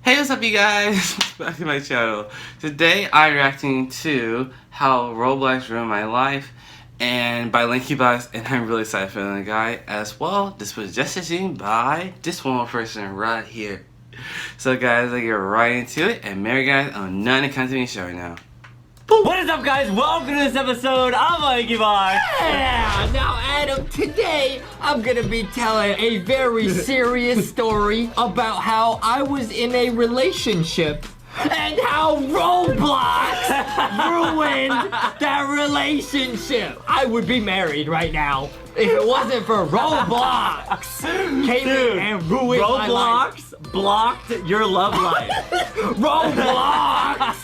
Hey, what's up you guys? Back to my channel. Today I'm reacting to How Roblox Ruined My Life and by LankyBox, and I'm really excited for the guy as well. This was just seen by this one person right here. So guys, let's get right into it, and Mary guys, I'm not in the show right now. What is up guys? Welcome to this episode of LankyBox. Yeah! Now Adam, today I'm gonna be telling a very serious story about how I was in a relationship and how Roblox ruined that relationship. I would be married right now if it wasn't for Roblox. Came in and ruined my life. Roblox blocked your love life. Roblox!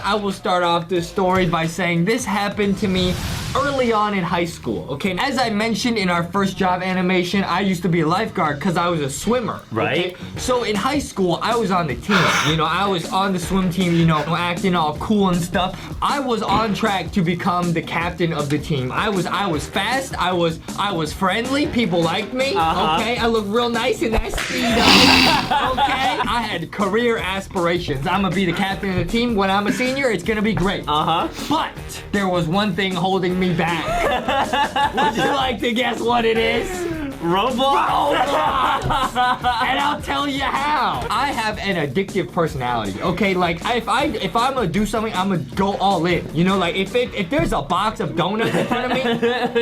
I will start off this story by saying this happened to me early on in high school, okay? As I mentioned in our first job animation, I used to be a lifeguard because I was a swimmer, right? Okay? So in high school, I was on the team, you know, I was on the swim team, you know, acting all cool and stuff. I was on track to become the captain of the team. I was fast, I was friendly, people liked me, okay? I looked real nice in that Speedo, okay? I had career aspirations. I'm gonna be the captain of the team. When I'm a senior, it's gonna be great. But there was one thing holding me back. Would you like to guess what it is? Roblox? And I'll tell you how. I have an addictive personality, okay? Like, if I'm gonna do something, I'm gonna go all in. You know, like, if there's a box of donuts in front of me,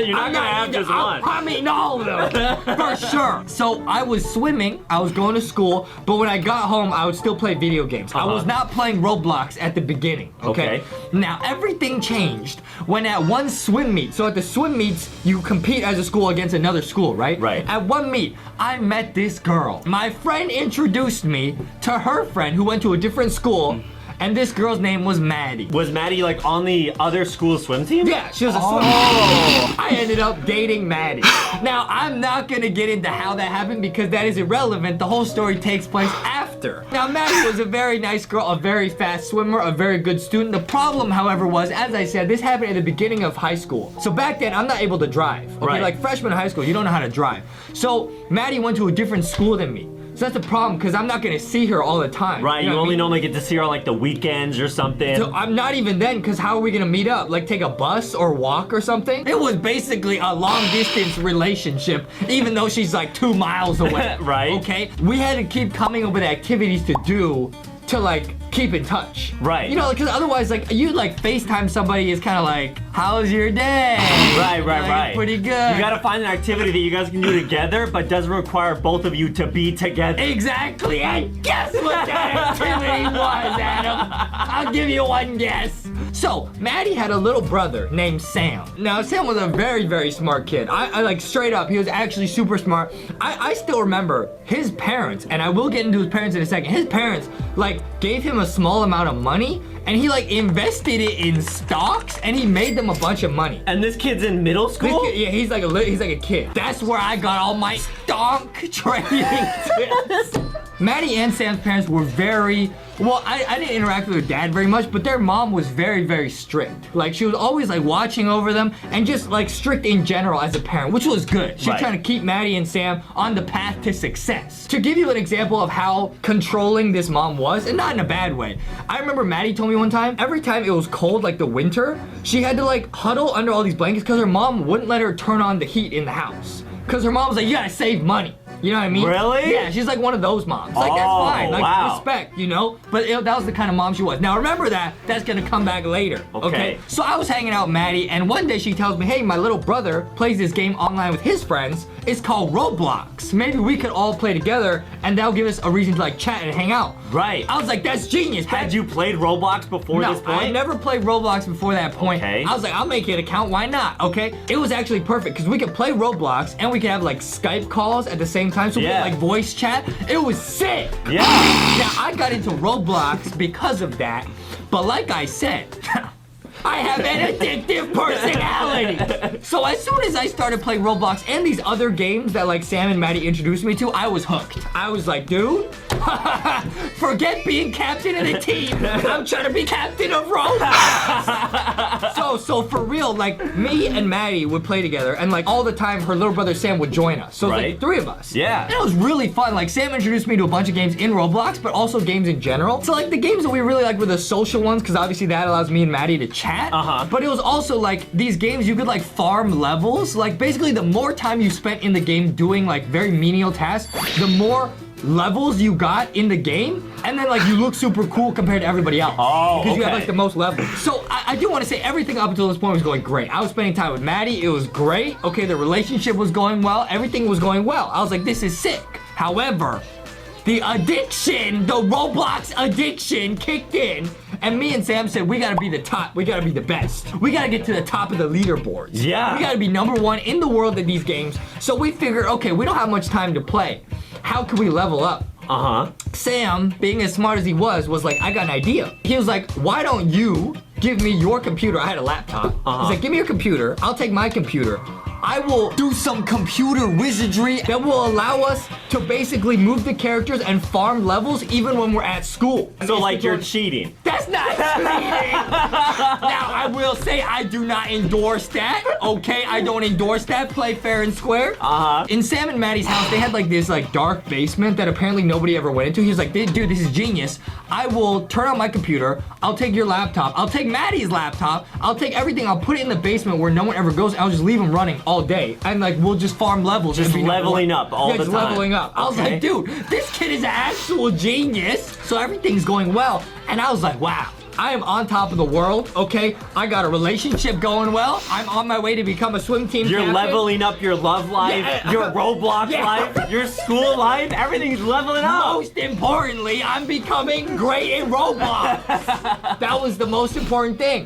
You're not gonna have just one. I'm eating all of them, for sure. So, I was swimming, I was going to school, but when I got home, I would still play video games. I was not playing Roblox at the beginning, okay? Now, everything changed when at one swim meet, so at the swim meets, you compete as a school against another school, right? Right. At one meet, I met this girl. My friend introduced me to her friend who went to a different school, and this girl's name was Maddie. Was Maddie like on the other school swim team? Yeah, she was a swim team. I ended up dating Maddie. Now, I'm not gonna get into how that happened because that is irrelevant. The whole story takes place after. Now, Maddie was a very nice girl, a very fast swimmer, a very good student. The problem, however, was, as I said, this happened at the beginning of high school. So back then, I'm not able to drive. Okay, Right. like freshman in high school, you don't know how to drive. So Maddie went to a different school than me. So that's a problem because I'm not gonna see her all the time. Right, you know what I only mean? normally get to see her on like the weekends or something. So I'm not even then, because how are we gonna meet up? Like take a bus or walk or something? It was basically a long distance relationship, even though she's like 2 miles away. Right. Okay? We had to keep coming up with activities to do to like keep in touch. Right. You know, because otherwise like you like FaceTime somebody is kind of like, how's your day? Right, Like, pretty good. You gotta find an activity that you guys can do together, but doesn't require both of you to be together. Exactly, and guess what that activity was, Adam? I'll give you one guess. So, Maddie had a little brother named Sam. Now, Sam was a very, very smart kid. I like, straight up, he was actually super smart. I still remember his parents, and I will get into his parents in a second. His parents, like, gave him a small amount of money, and he, like, invested it in stocks, and he made them a bunch of money. And this kid's in middle school? This kid, yeah, he's like a kid. That's where I got all my stock trading tips. Maddie and Sam's parents were very, well, I didn't interact with their dad very much, but their mom was very, very strict. Like, she was always, like, watching over them and just, like, strict in general as a parent, which was good. She was trying to keep Maddie and Sam on the path to success. To give you an example of how controlling this mom was, and not in a bad way, I remember Maddie told me one time, every time it was cold, like the winter, she had to, like, huddle under all these blankets because her mom wouldn't let her turn on the heat in the house. Because her mom was like, you gotta save money. You know what I mean? Really? Yeah, she's like one of those moms. Like, that's fine. Like, respect, you know? But that was the kind of mom she was. Now, remember that's gonna come back later, okay? So I was hanging out with Maddie, and one day she tells me, hey, my little brother plays this game online with his friends. It's called Roblox. Maybe we could all play together, and that'll give us a reason to, like, chat and hang out. Right. I was like, that's genius. Had you played Roblox before this point? No, I never played Roblox before that point. Okay. I was like, I'll make an account, why not, okay? It was actually perfect, because we could play Roblox, and we could have, like, Skype calls at the same time, so we could, like, voice chat. It was sick. Yeah. Now, I got into Roblox because of that, but like I said, I have an addictive personality. So as soon as I started playing Roblox and these other games that like Sam and Maddie introduced me to, I was hooked. I was like, dude, for Forget being captain of the team. I'm trying to be captain of Roblox. So for real, like me and Maddie would play together, and like all the time, her little brother Sam would join us. So it was like 3 of us. Yeah. And it was really fun. Like Sam introduced me to a bunch of games in Roblox, but also games in general. So like the games that we really like were the social ones, because obviously that allows me and Maddie to chat. But it was also like these games you could like farm levels. Like basically the more time you spent in the game doing like very menial tasks, the more levels you got in the game, and then like you look super cool compared to everybody else. Because you have like the most levels. So I do want to say everything up until this point was going great. I was spending time with Maddie, it was great. Okay, the relationship was going well, everything was going well. I was like, this is sick. However, the addiction, the Roblox addiction kicked in, and me and Sam said, we gotta be the top, we gotta be the best. We gotta get to the top of the leaderboards. Yeah. We gotta be #1 in the world at these games. So we figured, okay, we don't have much time to play. How can we level up? Sam, being as smart as he was like, I got an idea. He was like, why don't you give me your computer? I had a laptop. He's like, give me your computer. I'll take my computer. I will do some computer wizardry that will allow us to basically move the characters and farm levels even when we're at school. So like you're cheating. That's not cheating! Now, I will say I do not endorse that, okay? I don't endorse that. Play fair and square. In Sam and Maddie's house, they had like this like dark basement that apparently nobody ever went into. He was like, dude, this is genius. I will turn on my computer. I'll take your laptop. I'll take Maddie's laptop. I'll take everything. I'll put it in the basement where no one ever goes. I'll just leave them running all day. And like, we'll just farm levels. Just leveling up all the time. Leveling up. I was like, dude, this kid is an actual genius. So everything's going well. And I was like, wow. I am on top of the world, okay? I got a relationship going well. I'm on my way to become a swim team You're captain. leveling up your love life, your Roblox life, your school life. Everything's leveling up. Most importantly, I'm becoming great in Roblox. That was the most important thing.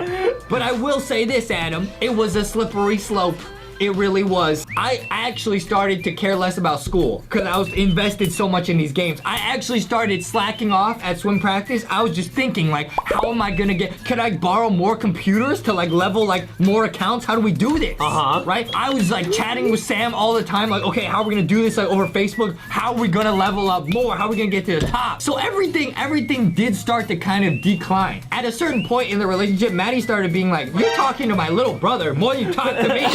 But I will say this, Adam. It was a slippery slope. It really was. I actually started to care less about school because I was invested so much in these games. I actually started slacking off at swim practice. I was just thinking like, how am I gonna could I borrow more computers to like level like more accounts? How do we do this? Right? I was like chatting with Sam all the time like, okay, how are we gonna do this like over Facebook? How are we gonna level up more? How are we gonna get to the top? So everything did start to kind of decline. At a certain point in the relationship, Maddie started being like, you're talking to my little brother more than you talk to me.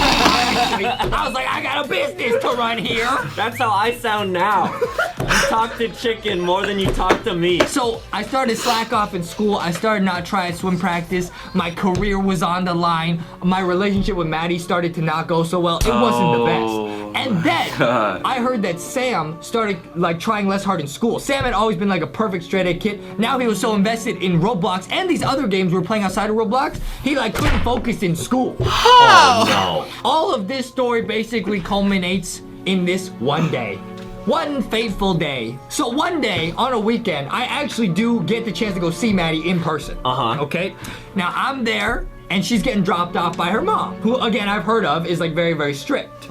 I was like, I got a business to run here. That's how I sound now. You talk to chicken more than you talk to me. So I started slack off in school. I started not trying swim practice. My career was on the line. My relationship with Maddie started to not go so well. It wasn't the best. And then I heard that Sam started like trying less hard in school. Sam had always been like a perfect straight A kid. Now he was so invested in Roblox and these other games we were playing outside of Roblox, he like couldn't focus in school. Oh no. All of this story basically culminates in this one day. One fateful day. So one day on a weekend, I actually do get the chance to go see Maddie in person. Okay? Now I'm there and she's getting dropped off by her mom, who again I've heard of is like very, very strict.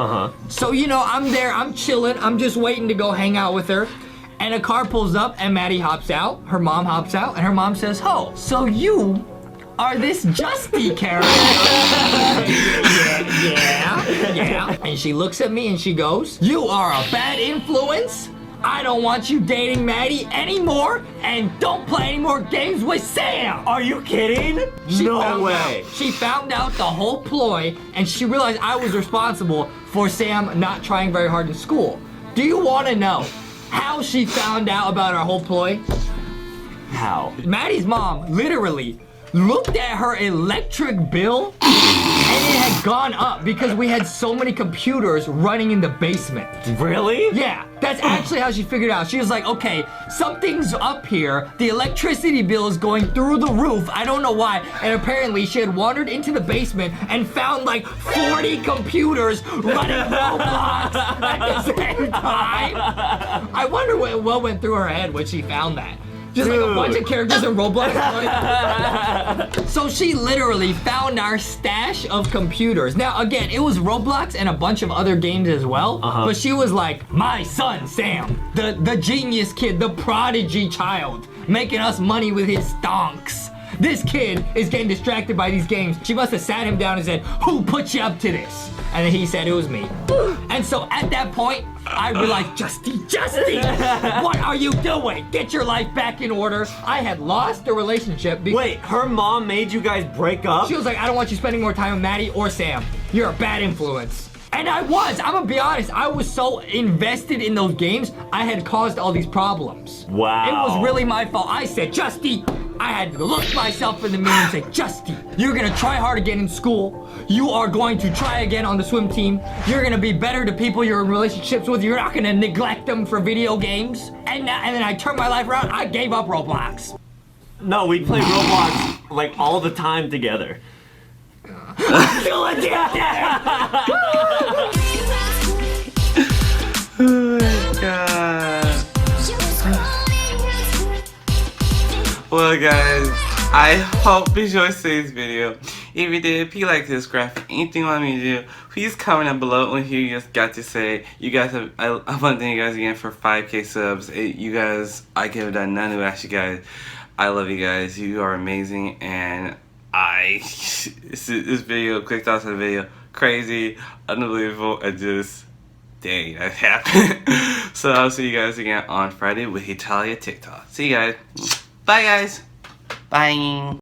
So you know, I'm there, I'm chilling, I'm just waiting to go hang out with her. And a car pulls up and Maddie hops out, her mom hops out, and her mom says, "Oh, so you are this Justy character?" yeah. And she looks at me and she goes, "You are a bad influence. I don't want you dating Maddie anymore, and don't play any more games with Sam." Are you kidding? No way. She found out the whole ploy, and she realized I was responsible for Sam not trying very hard in school. Do you want to know how she found out about our whole ploy? How? Maddie's mom literally looked at her electric bill and it had gone up because we had so many computers running in the basement. Really? Yeah, that's actually how she figured out. She was like, okay, something's up here. The electricity bill is going through the roof. I don't know why. And apparently she had wandered into the basement and found like 40 computers running Roblox at the same time. I wonder what went through her head when she found that. Just like a bunch of characters in Roblox. So she literally found our stash of computers. Now, again, it was Roblox and a bunch of other games as well. But she was like, my son, Sam, the genius kid, the prodigy child, making us money with his stonks. This kid is getting distracted by these games. She must have sat him down and said, who put you up to this? And then he said it was me. And so at that point, I realized, Justy, what are you doing? Get your life back in order. I had lost the relationship. Wait, her mom made you guys break up? She was like, I don't want you spending more time with Maddie or Sam. You're a bad influence. And I was, I'm gonna be honest, I was so invested in those games, I had caused all these problems. Wow. It was really my fault. I said, Justy, I had to look myself in the mirror and say, Justy, you're gonna try hard again in school. You are going to try again on the swim team. You're gonna be better to people you're in relationships with. You're not gonna neglect them for video games. And then I turned my life around. I gave up Roblox. No, we play Roblox like all the time together. Still addicted. Oh my god. Well guys, I hope you enjoyed today's video. If you did, if you like this graphic, anything you want me to do, please comment down below and hear you guys got to say. You guys have, I want to thank you guys again for 5K subs. You guys, I could have done none of it, you guys. I love you guys. You are amazing, and this video, quick thoughts on the video, crazy, unbelievable, and just dang, that happened. So I'll see you guys again on Friday with Italia TikTok. See you guys. Bye guys. Bye.